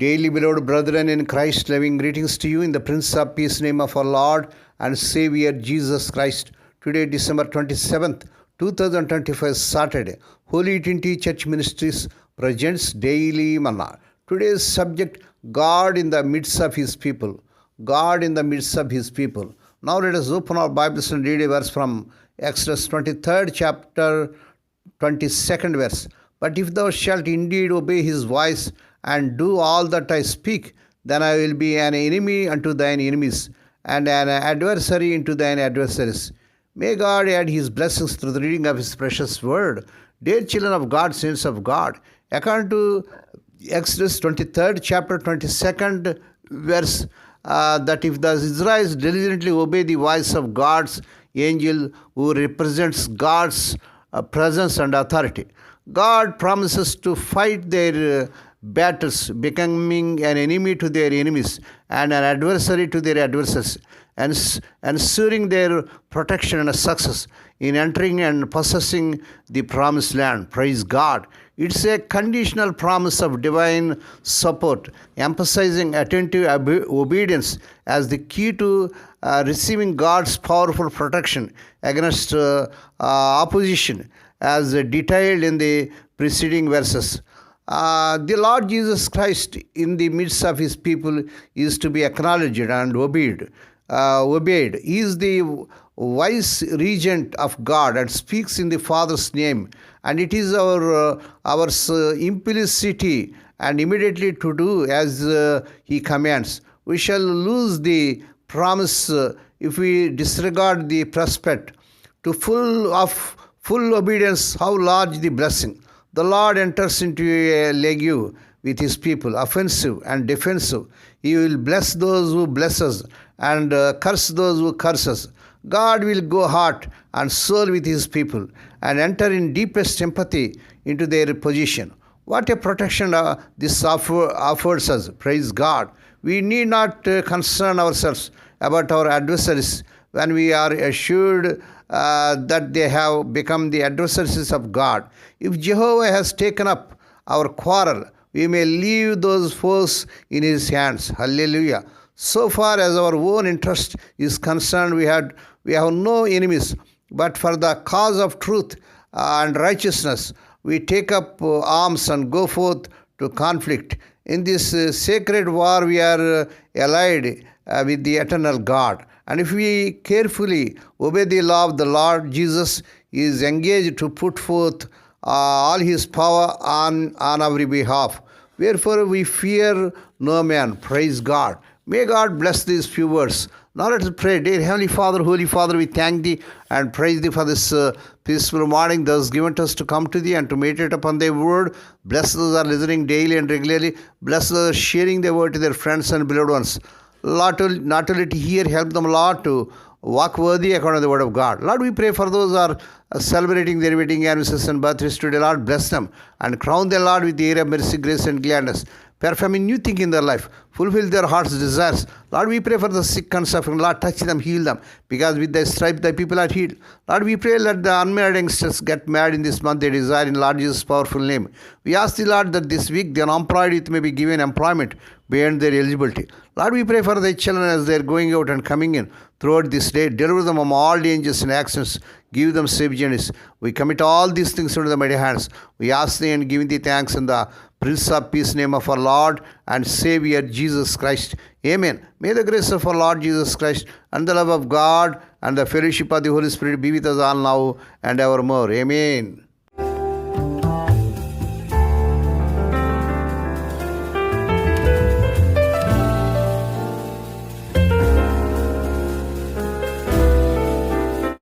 Daily beloved brethren in Christ, loving greetings to you in the Prince of Peace name of our Lord and Savior Jesus Christ. Today, December 27th, 2025, Saturday, Holy Trinity Church Ministries presents Daily Manna. Today's subject, God in the midst of His people. God in the midst of His people. Now let us open our Bibles and read a verse from Exodus 23rd chapter, 22nd verse. But if thou shalt indeed obey His voice and do all that I speak, then I will be an enemy unto thine enemies, and an adversary unto thine adversaries. May God add His blessings through the reading of His precious word. Dear children of God, saints of God, according to Exodus 23rd chapter 22nd verse, that if the Israelites diligently obey the voice of God's angel who represents God's presence and authority, God promises to fight their battles, becoming an enemy to their enemies and an adversary to their adversaries, and ensuring their protection and success in entering and possessing the promised land. Praise God. It's a conditional promise of divine support, emphasizing attentive obedience as the key to receiving God's powerful protection against opposition, as detailed in the preceding verses. The Lord Jesus Christ in the midst of His people is to be acknowledged and obeyed. He is the vice regent of God and speaks in the Father's name. And it is our implicity and immediately to do as He commands. We shall lose the promise if we disregard the prospect. To full obedience, how large the blessing. The Lord enters into a league with His people, offensive and defensive. He will bless those who bless us and curse those who curse us. God will go heart and soul with His people and enter in deepest sympathy into their position. What a protection this offers us. Praise God. We need not concern ourselves about our adversaries when we are assured that they have become the adversaries of God. If Jehovah has taken up our quarrel, we may leave those foes in His hands. Hallelujah. So far as our own interest is concerned, we have no enemies. But for the cause of truth and righteousness, we take up arms and go forth to conflict. In this sacred war, we are allied with the eternal God. And if we carefully obey the law of the Lord, Jesus is engaged to put forth all His power on our behalf. Wherefore we fear no man. Praise God. May God bless these few words. Now let us pray. Dear Heavenly Father, Holy Father, we thank Thee and praise Thee for this peaceful morning thus given to us to come to Thee and to meditate upon Thy word. Bless those who are listening daily and regularly. Bless those who are sharing Thy word to their friends and beloved ones. Lord, not only to hear, help them, Lord, to walk worthy according to the word of God. Lord, we pray for those who are celebrating their wedding anniversaries and birthdays today. Lord, bless them and crown them, Lord, with the air of mercy, grace, and gladness. Perform a new thing in their life. Fulfill their heart's desires. Lord, we pray for the sick and suffering. Lord, touch them, heal them. Because with Thy stripes, Thy people are healed. Lord, we pray let the unmarried youngsters get married in this month they desire in Lord Jesus' powerful name. We ask Thee, Lord, that this week the unemployed youth may be given employment beyond their eligibility. Lord, we pray for Thy children as they are going out and coming in throughout this day. Deliver them from all dangers and accidents. Give them safe journeys. We commit all these things into the mighty hands. We ask Thee and give Thee thanks in the Prince of Peace name of our Lord and Savior Jesus Christ. Amen. May the grace of our Lord Jesus Christ and the love of God and the fellowship of the Holy Spirit be with us all now and evermore. Amen.